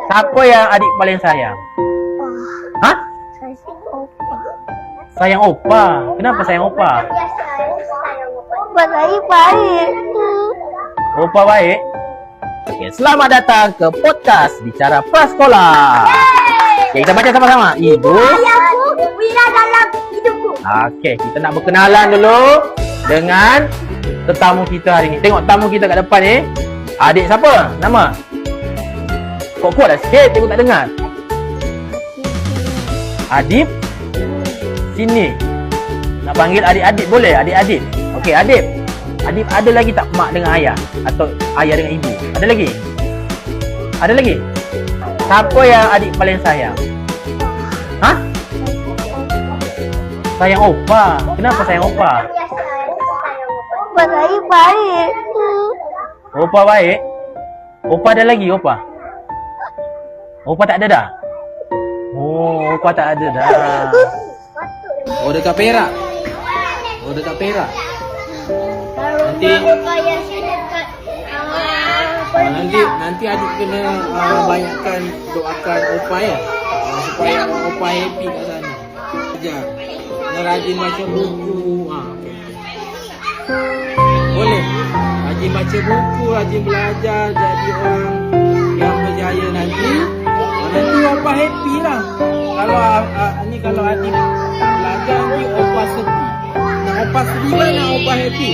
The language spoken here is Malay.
Siapa yang adik paling sayang? Opa. Hah? Saya opa. Sayang opa. Kenapa sayang opa? Opa saya baik. Opa baik. Okay, selamat datang ke podcast Bicara Prasekolah. Okay, kita baca sama-sama. Ibu Ayahku Wira dalam hidupku. Okay, kita nak berkenalan dulu dengan tetamu kita hari ni. Tengok tamu kita kat depan ni. Adik siapa? Nama? Kok kuat dah sikit, cikgu tak dengar. Adib? Sini. Nak panggil adik-adik boleh? Adik-adik. Okey, Adib. Adib ada lagi tak mak dengan ayah? Atau ayah dengan ibu? Ada lagi? Ada lagi? Siapa yang adik paling sayang? Hah? Sayang opa. Kenapa sayang opa? Opa saya baik. Opa baik? Opa ada lagi opa? Opa tak ada dah? Oh, opa tak ada dah. Oh, dekat Perak. Oh, dekat Perak. Nanti nanti adik kena banyakkan doakan opa ya. Supaya opa happy kat sana. Ajar. Kena rajin baca buku. Boleh. Rajin baca buku, rajin belajar, jadi orang yang berjaya nanti. Nanti opa happy lah. Kalau adik tak belajar nanti opa sedih. Nak opa sedih kan nak opa happy.